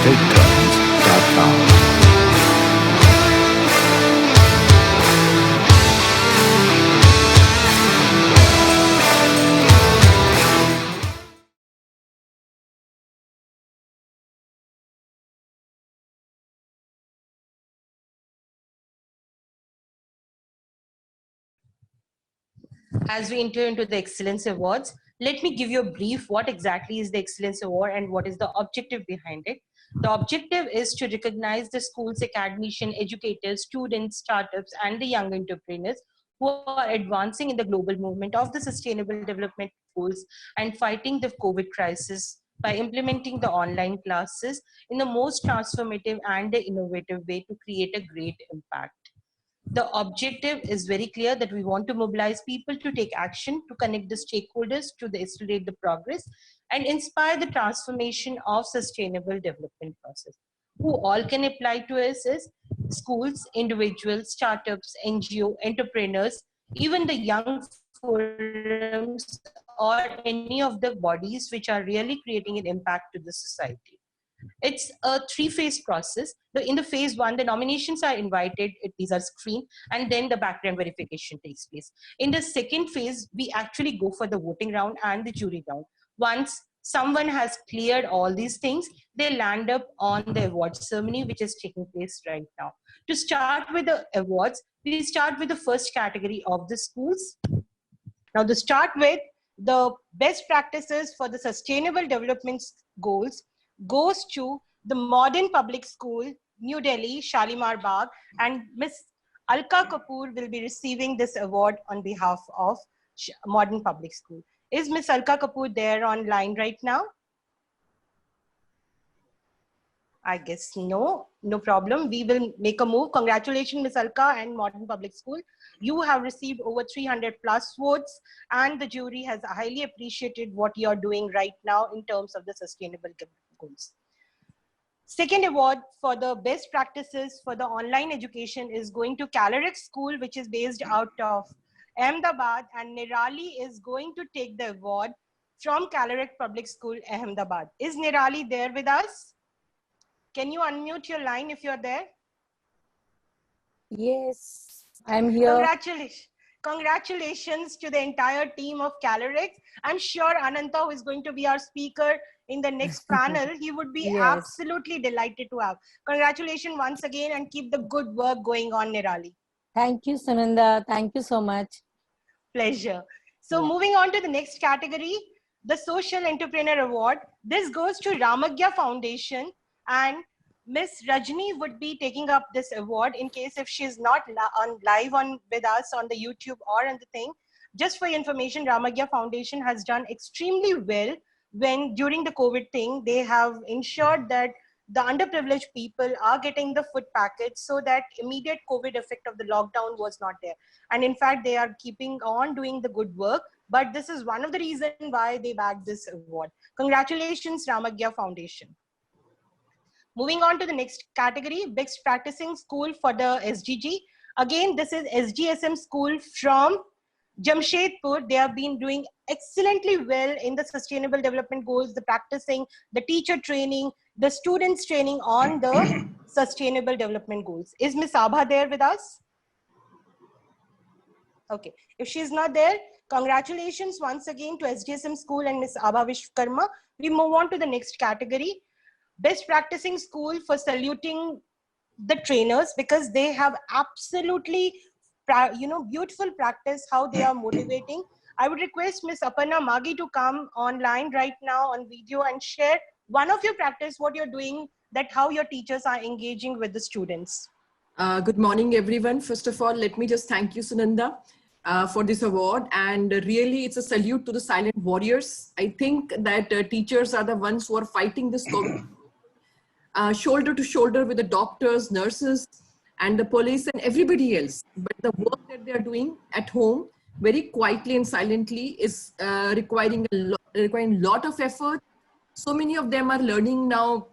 taketurns.com. As we enter into the Excellence Awards, let me give you a brief what exactly is the Excellence Award and what is the objective behind it. The objective is to recognize the schools, academicians, educators, students, startups, and the young entrepreneurs who are advancing in the global movement of the Sustainable Development Goals and fighting the COVID crisis by implementing the online classes in the most transformative and the innovative way to create a great impact. The objective is very clear that we want to mobilize people to take action, to connect the stakeholders, to accelerate the progress, and inspire the transformation of sustainable development process. Who all can apply to us is schools, individuals, startups, NGO, entrepreneurs, even the young forums or any of the bodies which are really creating an impact to the society. It's a three-phase process. In the phase one, the nominations are invited, these are screened, and then the background verification takes place. In the second phase, we actually go for the voting round and the jury round. Once someone has cleared all these things, they land up on the award ceremony, which is taking place right now. To start with the awards, we start with the first category of the schools. Now, to start with, the best practices for the sustainable development goals goes to the Modern Public School, New Delhi, Shalimar Bagh, and Miss Alka Kapoor will be receiving this award on behalf of Modern Public School. Is Miss Alka Kapoor there online right now? I guess no problem. We will make a move. Congratulations, Ms. Alka and Modern Public School. You have received over 300 plus votes, and the jury has highly appreciated what you're doing right now in terms of the sustainable goals. Second award for the best practices for the online education is going to Calorex School, which is based out of Ahmedabad, and Nirali is going to take the award from Calorex Public School, Ahmedabad. Is Nirali there with us? Can you unmute your line if you're there? Yes, I'm here. Congratulations. Congratulations to the entire team of Calorex. I'm sure Ananta, who is going to be our speaker in the next panel, he would be absolutely delighted to have. Congratulations once again, and keep the good work going on, Nirali. Thank you, Sunanda. Thank you so much. Pleasure. So moving on to the next category, the Social Entrepreneur Award. This goes to Ramagya Foundation, and Miss Rajni would be taking up this award in case if she's not live with us on the YouTube or on the thing. Just for your information, Ramagya Foundation has done extremely well when during the COVID thing, they have ensured that the underprivileged people are getting the food packets so that immediate COVID effect of the lockdown was not there. And in fact, they are keeping on doing the good work. But this is one of the reasons why they bagged this award. Congratulations, Ramagya Foundation. Moving on to the next category, Best Practicing School for the SDG. Again, this is SGSM School from Jamshedpur. They have been doing excellently well in the Sustainable Development Goals, the practicing, the teacher training, the students training on the Sustainable Development Goals. Is Miss Abha there with us? Okay, if she's not there, congratulations once again to SGSM School and Miss Abha Vishwakarma. We move on to the next category. Best Practicing School for saluting the trainers, because they have absolutely beautiful practice how they are motivating. I would request Miss Aparna Magi to come online right now on video and share one of your practice, what you're doing, that how your teachers are engaging with the students. Good morning, everyone. First of all, let me just thank you, Sunanda, for this award. And really, it's a salute to the silent warriors. I think that teachers are the ones who are fighting this COVID shoulder to shoulder with the doctors, nurses, and the police and everybody else. But the work that they are doing at home, very quietly and silently, is requiring a lot of effort. So many of them are learning now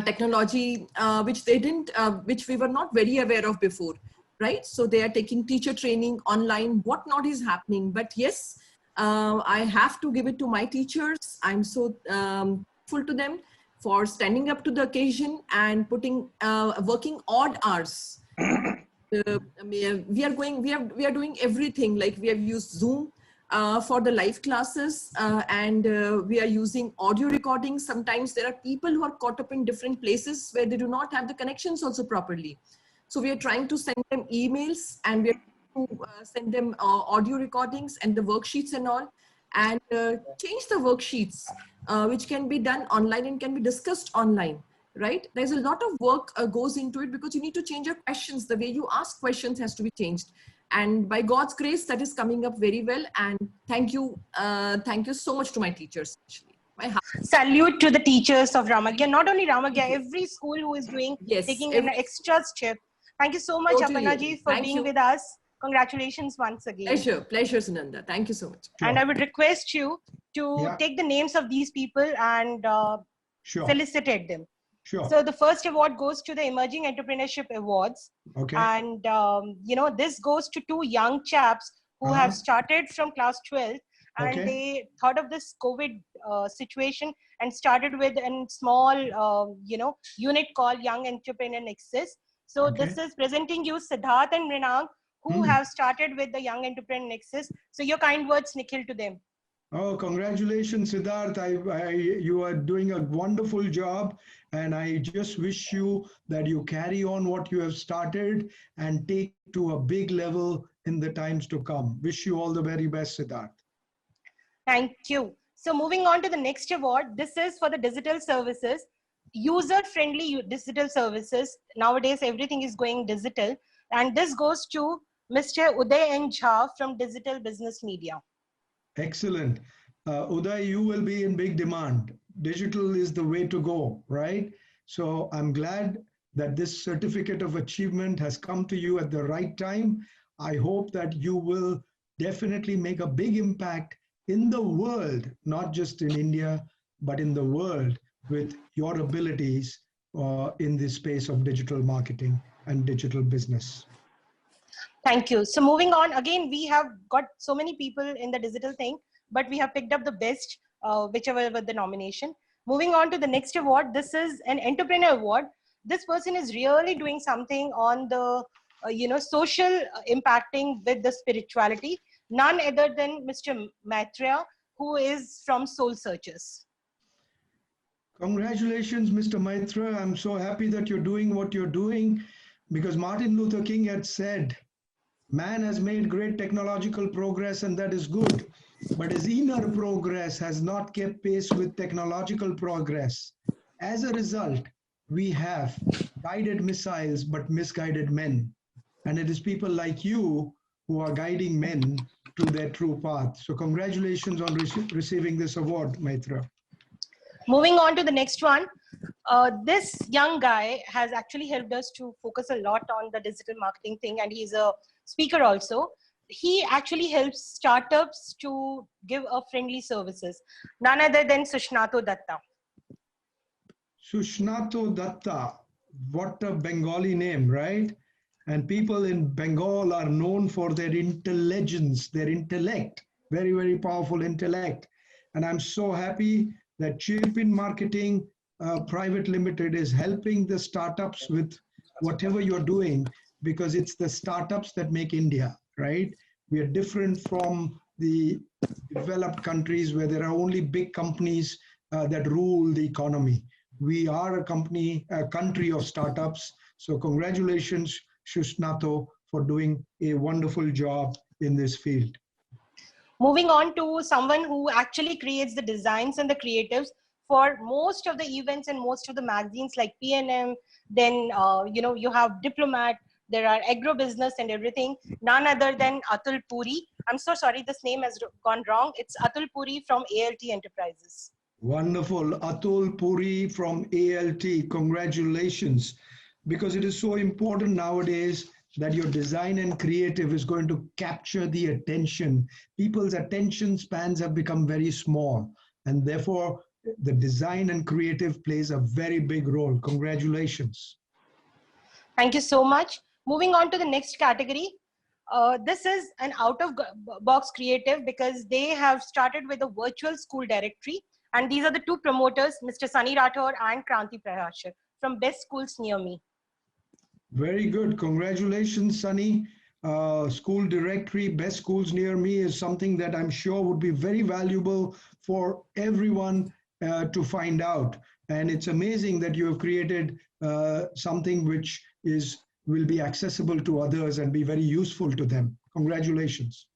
technology, which we were not very aware of before, right? So they are taking teacher training online, what not is happening. But yes, I have to give it to my teachers. I'm so grateful to them for standing up to the occasion and working odd hours. We are doing everything. Like we have used Zoom for the live classes, and we are using audio recordings. Sometimes there are people who are caught up in different places where they do not have the connections also properly. So we are trying to send them emails, and we are to send them audio recordings and the worksheets and all, and change the worksheets, which can be done online and can be discussed online. Right? There's a lot of work goes into it, because you need to change your questions. The way you ask questions has to be changed. And by God's grace, that is coming up very well. And thank you so much to my teachers. Actually, Salute to the teachers of Ramagya. Not only Ramagya, every school who is taking an extra step. Thank you so much, Totally. Aparna ji, for being with us. Congratulations once again. Pleasure, Sunanda. Thank you so much. Sure. And I would request you to take the names of these people and felicitate them. Sure. So the first award goes to the Emerging Entrepreneurship Awards. Okay. And, this goes to two young chaps who have started from class 12, and they thought of this COVID situation and started with a small, unit called Young Entrepreneur Nexus. So this is presenting you Siddharth and Renang, who have started with the Young Entrepreneur Nexus. So your kind words, Nikhil, to them. Oh, congratulations, Siddharth. You are doing a wonderful job. And I just wish you that you carry on what you have started and take to a big level in the times to come. Wish you all the very best, Siddharth. Thank you. So moving on to the next award, this is for the digital services, user-friendly digital services. Nowadays, everything is going digital. And this goes to Mr. Uday N. Jha from Digital Business Media. Excellent. Uday, you will be in big demand. Digital is the way to go, right? So I'm glad that this certificate of achievement has come to you at the right time. I hope that you will definitely make a big impact in the world, not just in India, but in the world with your abilities in this space of digital marketing and digital business. Thank you. So moving on, again, we have got so many people in the digital thing, but we have picked up the best, whichever was the nomination. Moving on to the next award, this is an entrepreneur award. This person is really doing something on the, social impacting with the spirituality. None other than Mr. Maitreya, who is from Soul Searchers. Congratulations, Mr. Maitreya. I'm so happy that you're doing what you're doing, because Martin Luther King had said, man has made great technological progress, and that is good, but his inner progress has not kept pace with technological progress. As a result, we have guided missiles, but misguided men. And it is people like you who are guiding men to their true path. So congratulations on receiving this award, Maitreya. Moving on to the next one. This young guy has actually helped us to focus a lot on the digital marketing thing, and he's a speaker also. He actually helps startups to give a friendly services. None other than Sushnato Datta. Sushnato Datta, what a Bengali name, right? And people in Bengal are known for their intelligence, their intellect, very, very powerful intellect. And I'm so happy that Chirpin Marketing Private Limited is helping the startups with whatever you're doing, because it's the startups that make India, right? We are different from the developed countries where there are only big companies that rule the economy. We are a country of startups. So congratulations, Sushnato, for doing a wonderful job in this field. Moving on to someone who actually creates the designs and the creatives for most of the events and most of the magazines like PNM, then you have Diplomat, there are agro business and everything. None other than Atul Puri. I'm so sorry, this name has gone wrong. It's Atul Puri from ALT Enterprises. Wonderful. Atul Puri from ALT. Congratulations. Because it is so important nowadays that your design and creative is going to capture the attention. People's attention spans have become very small, and therefore the design and creative plays a very big role. Congratulations. Thank you so much. Moving on to the next category. This is an out-of-box creative because they have started with a virtual school directory. And these are the two promoters, Mr. Sunny Rathore and Kranti Prahashar from Best Schools Near Me. Very good. Congratulations, Sunny. School directory, Best Schools Near Me is something that I'm sure would be very valuable for everyone to find out. And it's amazing that you have created something which will be accessible to others and be very useful to them. Congratulations.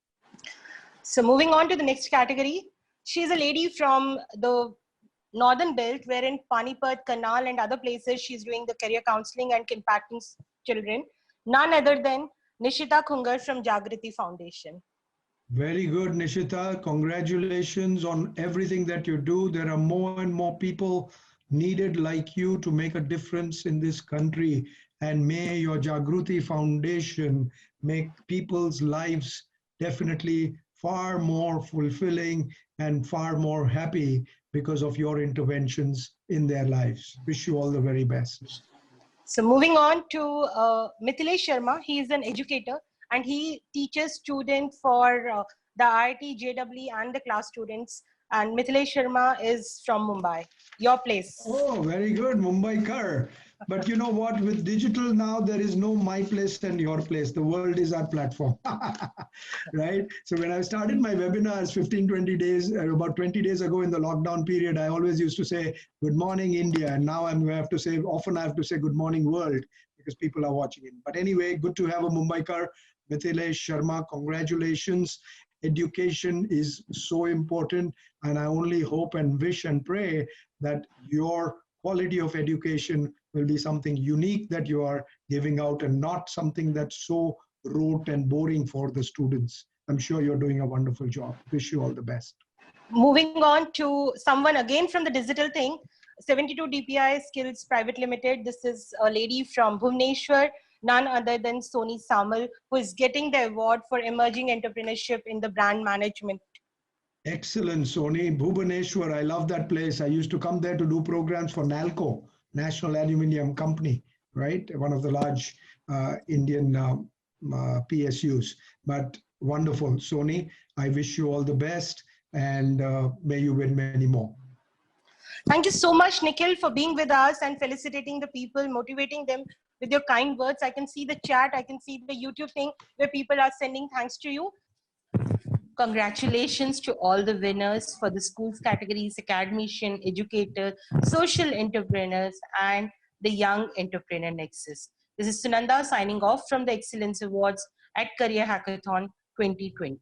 So moving on to the next category, she's a lady from the Northern Belt, where in Panipat, Karnal and other places, she's doing the career counseling and impacting children. None other than Nishita Khungar from Jagriti Foundation. Very good, Nishita. Congratulations on everything that you do. There are more and more people needed like you to make a difference in this country. And may your Jagruti Foundation make people's lives definitely far more fulfilling and far more happy because of your interventions in their lives. Wish you all the very best. So moving on to Mithilesh Sharma, he is an educator and he teaches students for the IIT, JEE and the class students. And Mithilesh Sharma is from Mumbai, your place. Oh, very good, Mumbai Kar. But you know what, with digital now, there is no my place and your place. The world is our platform, right? So when I started my webinars 20 days, about 20 days ago in the lockdown period, I always used to say, good morning, India. And now I'm going to have to say, often I have to say, good morning, world, because people are watching it. But anyway, good to have a Mumbai Kar. Mithilesh Sharma, congratulations. Education is so important. And I only hope and wish and pray that your quality of education will be something unique that you are giving out and not something that's so rote and boring for the students. I'm sure you're doing a wonderful job. Wish you all the best. Moving on to someone again from the digital thing, 72 DPI Skills Private Limited. This is a lady from Bhubaneswar, none other than Soni Samal, who is getting the award for emerging entrepreneurship in the brand management. Excellent, Soni. Bhubaneswar, I love that place. I used to come there to do programs for NALCO, National Aluminium Company, right? One of the large Indian PSUs. But wonderful, Soni. I wish you all the best and may you win many more. Thank you so much, Nikhil, for being with us and felicitating the people, motivating them with your kind words. I can see the chat, I can see the YouTube thing where people are sending thanks to you. Congratulations to all the winners for the schools categories, academician, educator, social entrepreneurs, and the Young Entrepreneur Nexus. This is Sunanda signing off from the Excellence Awards at Career Hackathon 2020.